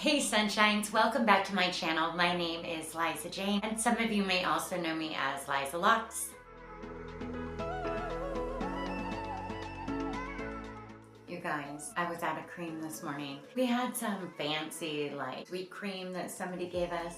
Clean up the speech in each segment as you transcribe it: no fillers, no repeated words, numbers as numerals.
Hey Sunshines, welcome back to my channel. My name is Liza Jane, and some of you may also know me as Dreadlocks. You guys, I was out of cream this morning. We had some fancy sweet cream that somebody gave us.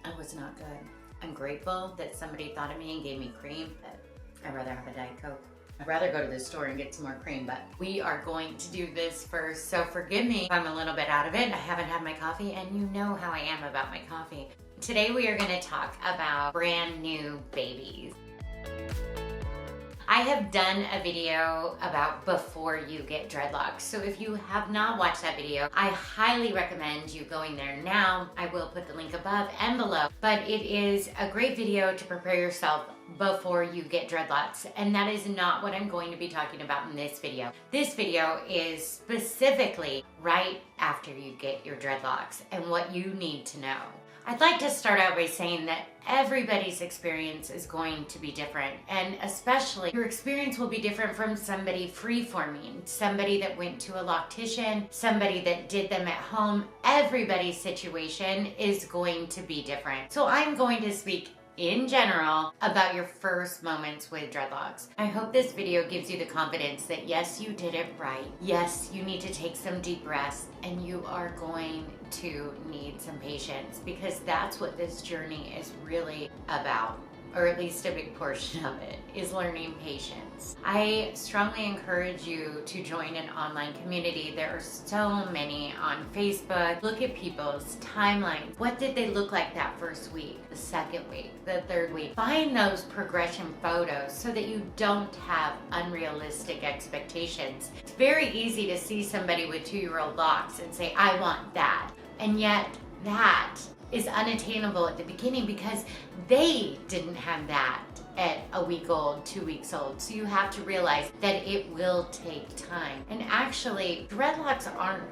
It was not good. I'm grateful that somebody thought of me and gave me cream, but I'd rather have a Diet Coke. I'd rather go to the store and get some more cream, but we are going to do this first, so forgive me if I'm a little bit out of it. I haven't had my coffee, and you know how I am about my coffee. Today we are going to talk about brand new babies. I have done a video about before you get dreadlocks, so if you have not watched that video, I highly recommend you going there now. I will put the link above and below, but it is a great video to prepare yourself before you get dreadlocks, and that is not what I'm going to be talking about in this video. This video is specifically right after you get your dreadlocks and what you need to know. I'd like to start out by saying that everybody's experience is going to be different, and especially your experience will be different from somebody free-forming, somebody that went to a loctician, somebody that did them at home. Everybody's situation is going to be different. So I'm going to speak in general about your first moments with dreadlocks. I hope this video gives you the confidence that yes, you did it right. Yes, you need to take some deep breaths, and you are going to need some patience, because that's what this journey is really about, or at least a big portion of it, is learning patience. I strongly encourage you to join an online community. There are so many on Facebook. Look at people's timelines. What did they look like that first week, the second week, the third week? Find those progression photos so that you don't have unrealistic expectations. It's very easy to see somebody with 2-year-old locks and say, I want that. And yet that is unattainable at the beginning because they didn't have that at a week old, 2 weeks old. So you have to realize that it will take time. And actually, dreadlocks aren't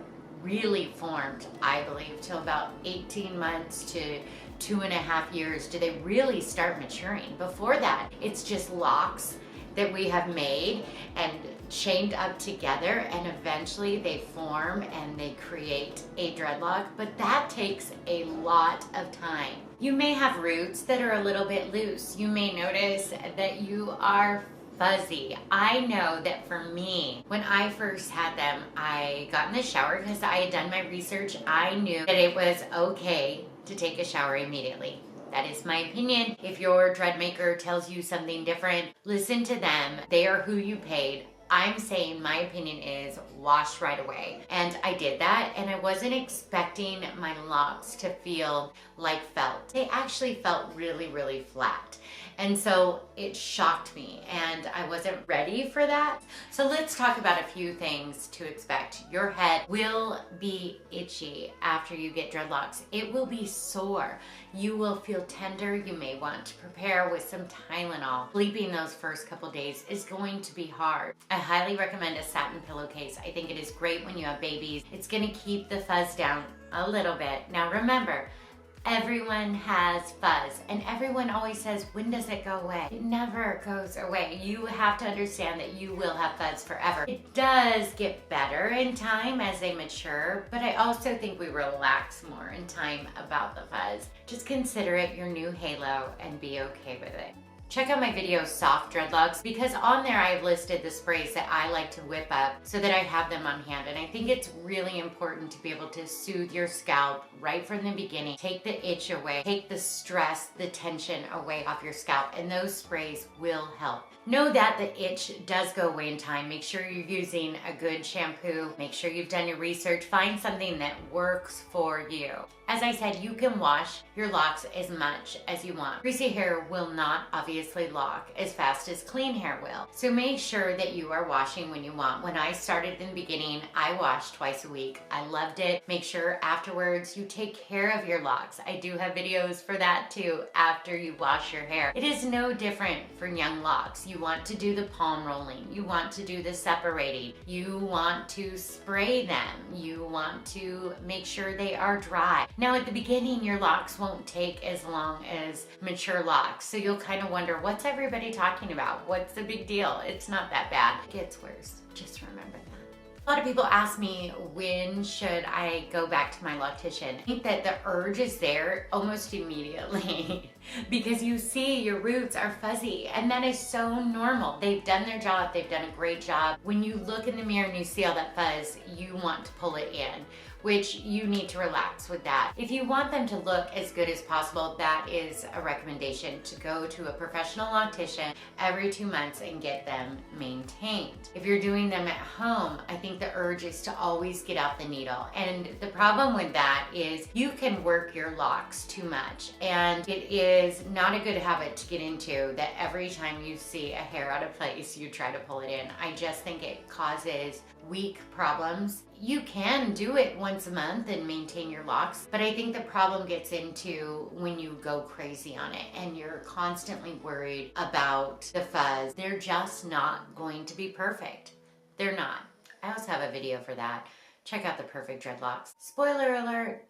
really formed, I believe, till about 18 months to 2.5 years do they really start maturing. Before that, it's just locks that we have made and chained up together, and eventually they form and they create a dreadlock, but that takes a lot of time. You may have roots that are a little bit loose. You may notice that you are fuzzy. I know that for me, when I first had them, I got in the shower because I had done my research. I knew that it was okay to take a shower immediately. That is my opinion. If your dread maker tells you something different, listen to them. They are who you paid. I'm saying my opinion is wash right away. And I did that, and I wasn't expecting my locks to feel like felt. They actually felt really, really flat. And so it shocked me, and I wasn't ready for that. So let's talk about a few things to expect. Your head will be itchy after you get dreadlocks. It will be sore. You will feel tender. You may want to prepare with some Tylenol. Sleeping those first couple days is going to be hard. I highly recommend a satin pillowcase. I think it is great when you have babies. It's gonna keep the fuzz down a little bit. Now remember, everyone has fuzz, and everyone always says, when does it go away? It never goes away. You have to understand that you will have fuzz forever. It does get better in time as they mature, but I also think we relax more in time about the fuzz. Just consider it your new halo and be okay with it. Check out my video, Soft Dreadlocks, because on there I've listed the sprays that I like to whip up so that I have them on hand. And I think it's really important to be able to soothe your scalp right from the beginning. Take the itch away, take the stress, the tension away off your scalp, and those sprays will help. Know that the itch does go away in time. Make sure you're using a good shampoo. Make sure you've done your research. Find something that works for you. As I said, you can wash your locks as much as you want. Greasy hair will not obviously lock as fast as clean hair will. So make sure that you are washing when you want. When I started in the beginning, I washed twice a week. I loved it. Make sure afterwards you take care of your locks. I do have videos for that too, after you wash your hair. It is no different for young locks. You want to do the palm rolling. You want to do the separating. You want to spray them. You want to make sure they are dry. Now at the beginning, your locks won't take as long as mature locks. So you'll kind of wonder, what's everybody talking about? What's the big deal? It's not that bad. It gets worse. Just remember that. A lot of people ask me, when should I go back to my loctician? I think that the urge is there almost immediately because you see your roots are fuzzy, and that is so normal. They've done their job, they've done a great job. When you look in the mirror and you see all that fuzz, you want to pull it in, which you need to relax with that. If you want them to look as good as possible, that is a recommendation to go to a professional loctician every 2 months and get them maintained. If you're doing them at home, I think the urge is to always get out the needle. And the problem with that is you can work your locks too much. And it is not a good habit to get into that every time you see a hair out of place, you try to pull it in. I just think it causes weak problems. You can do it once a month and maintain your locks, but I think the problem gets into when you go crazy on it and you're constantly worried about the fuzz. They're just not going to be perfect. They're not. I also have a video for that. Check out the perfect dreadlocks. Spoiler alert,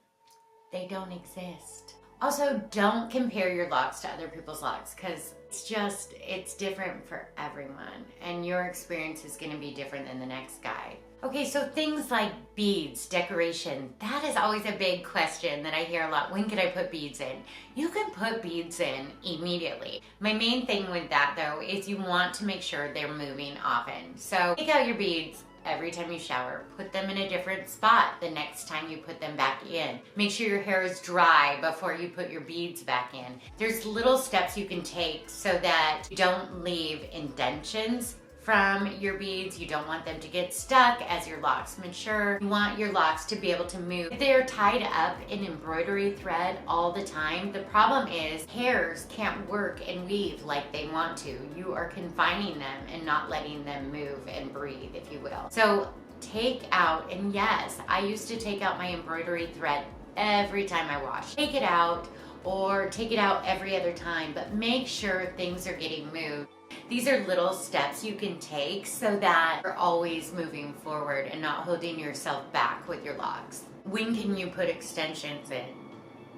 they don't exist. Also, don't compare your locks to other people's locks because it's different for everyone and your experience is going to be different than the next guy. Okay, so things like beads, decoration, that is always a big question that I hear a lot. When can I put beads in? You can put beads in immediately. My main thing with that though is you want to make sure they're moving often. So take out your beads every time you shower. Put them in a different spot the next time you put them back in. Make sure your hair is dry before you put your beads back in. There's little steps you can take so that you don't leave indentions from your beads. You don't want them to get stuck as your locks mature. You want your locks to be able to move. If they're tied up in embroidery thread all the time, the problem is hairs can't work and weave like they want to. You are confining them and not letting them move and breathe, if you will. So take out, and yes, I used to take out my embroidery thread every time I wash. Take it out or take it out every other time, but make sure things are getting moved. These are little steps you can take so that you're always moving forward and not holding yourself back with your locks. When can you put extensions in?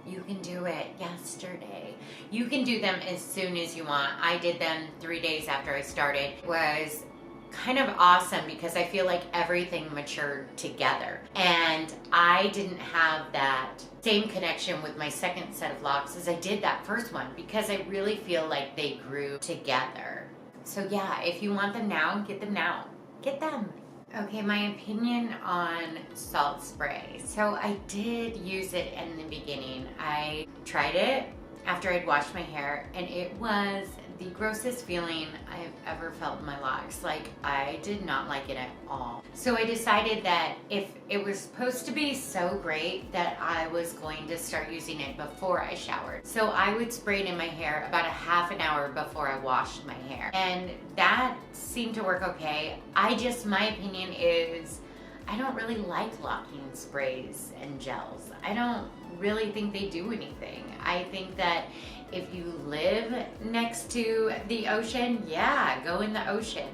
You can do it yesterday. You can do them as soon as you want. I did them 3 days after I started. It was kind of awesome because I feel like everything matured together. And I didn't have that same connection with my second set of locks as I did that first one because I really feel like they grew together. So yeah, if you want them now, get them now. Get them. Okay, my opinion on salt spray. So I did use it in the beginning. I tried it after I'd washed my hair and it was the grossest feeling I've ever felt in my locks. Like, I did not like it at all. So I decided that if it was supposed to be so great that I was going to start using it before I showered. So I would spray it in my hair about a half an hour before I washed my hair. And that seemed to work okay. My opinion is, I don't really like locking sprays and gels. I don't really think they do anything. I think that if you live next to the ocean, yeah, go in the ocean.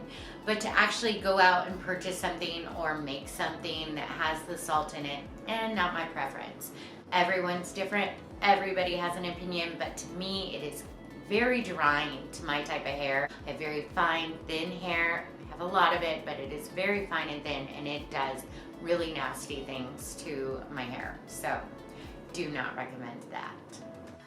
But to actually go out and purchase something or make something that has the salt in it, and not my preference. Everyone's different, everybody has an opinion, but to me, it is very drying to my type of hair. I have very fine, thin hair. I have a lot of it, but it is very fine and thin, and it does really nasty things to my hair. So, do not recommend that.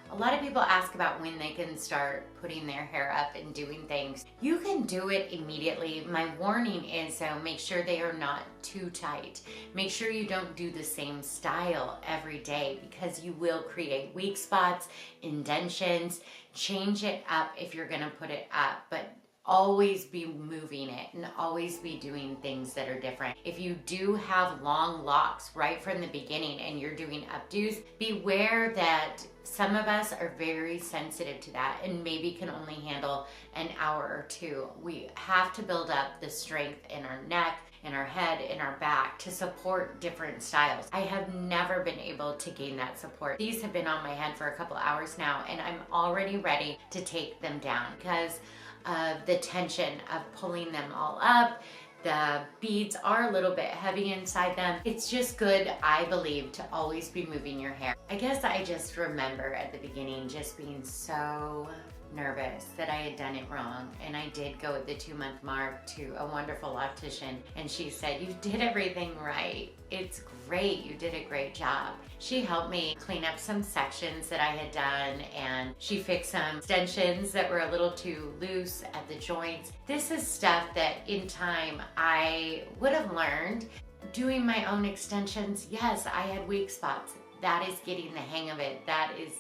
A lot of people ask about when they can start putting their hair up and doing things. You can do it immediately. My warning is make sure they are not too tight. Make sure you don't do the same style every day because you will create weak spots, indentions. Change it up if you're gonna put it up, but always be moving it and always be doing things that are different. If you do have long locks right from the beginning and you're doing updos, beware that some of us are very sensitive to that and maybe can only handle an hour or two. We have to build up the strength in our neck, in our head, in our back to support different styles. I have never been able to gain that support. These have been on my head for a couple hours now and I'm already ready to take them down because of the tension of pulling them all up. The beads are a little bit heavy inside them. It's just good, I believe, to always be moving your hair. I guess I just remember at the beginning just being so nervous that I had done it wrong, and I did go at the 2-month mark to a wonderful optician, and she said, "You did everything right. It's great. You did a great job." She helped me clean up some sections that I had done, and she fixed some extensions that were a little too loose at the joints. This is stuff that in time I would have learned. Doing my own extensions, yes, I had weak spots. That is getting the hang of it. That is,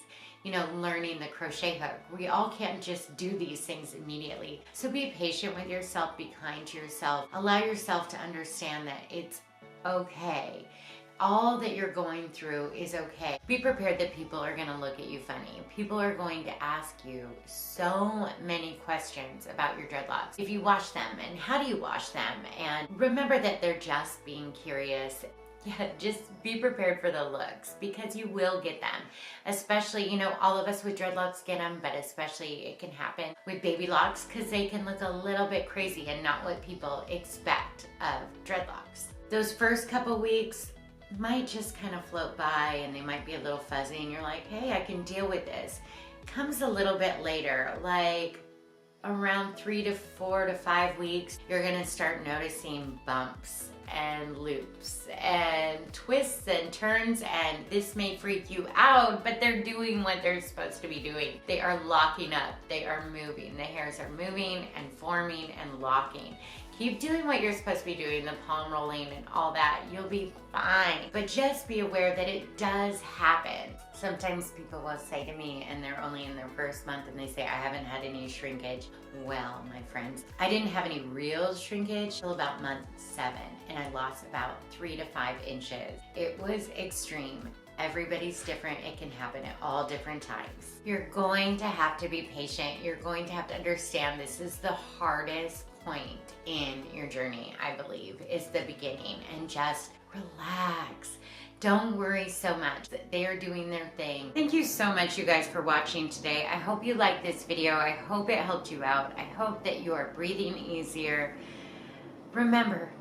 learning the crochet hook. We all can't just do these things immediately. So be patient with yourself, be kind to yourself. Allow yourself to understand that it's okay. All that you're going through is okay. Be prepared that people are gonna look at you funny. People are going to ask you so many questions about your dreadlocks. If you wash them, and how do you wash them? And remember that they're just being curious. Yeah, just be prepared for the looks, because you will get them. Especially, all of us with dreadlocks get them, but especially it can happen with baby locks, because they can look a little bit crazy and not what people expect of dreadlocks. Those first couple weeks might just kind of float by, and they might be a little fuzzy, and you're like, hey, I can deal with this. It comes a little bit later, like around 3 to 4 to 5 weeks, you're gonna start noticing bumps and loops and twists and turns, and this may freak you out, but they're doing what they're supposed to be doing. They are locking up, they are moving, the hairs are moving and forming and locking. Keep doing what you're supposed to be doing, the palm rolling and all that. You'll be fine. But just be aware that it does happen. Sometimes people will say to me, and they're only in their first month, and they say, I haven't had any shrinkage. Well, my friends, I didn't have any real shrinkage till about month 7, and I lost about 3 to 5 inches. It was extreme. Everybody's different. It can happen at all different times. You're going to have to be patient. You're going to have to understand this is the hardest point in your journey, I believe, is the beginning, and just relax. Don't worry so much. They are doing their thing. Thank you so much, you guys, for watching today. I hope you liked this video. I hope it helped you out. I hope that you are breathing easier. Remember,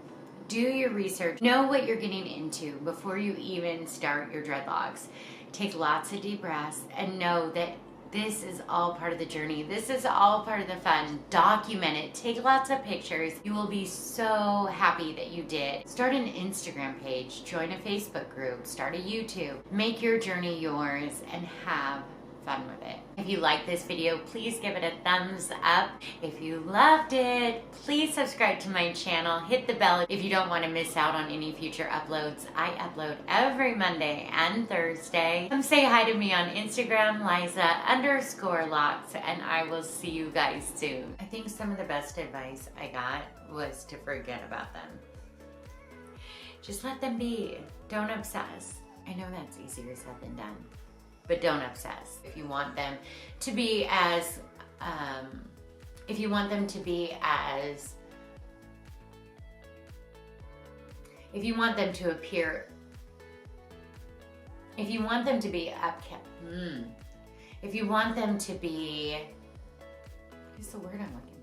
do your research. Know what you're getting into before you even start your dreadlocks. Take lots of deep breaths and know that this is all part of the journey. This is all part of the fun. Document it. Take lots of pictures. You will be so happy that you did. Start an Instagram page. Join a Facebook group. Start a YouTube. Make your journey yours and have fun with it. If you like this video, please give it a thumbs up. If you loved it, please subscribe to my channel. Hit the bell if you don't want to miss out on any future uploads. I upload every Monday and Thursday. Come say hi to me on Instagram, Liza_locks, and I will see you guys soon. I think some of the best advice I got was to forget about them. Just let them be. Don't obsess. I know that's easier said than done. But don't obsess. If you want them to be as, if you want them to appear, if you want them to be upkept, if you want them to be, what's the word I'm looking for?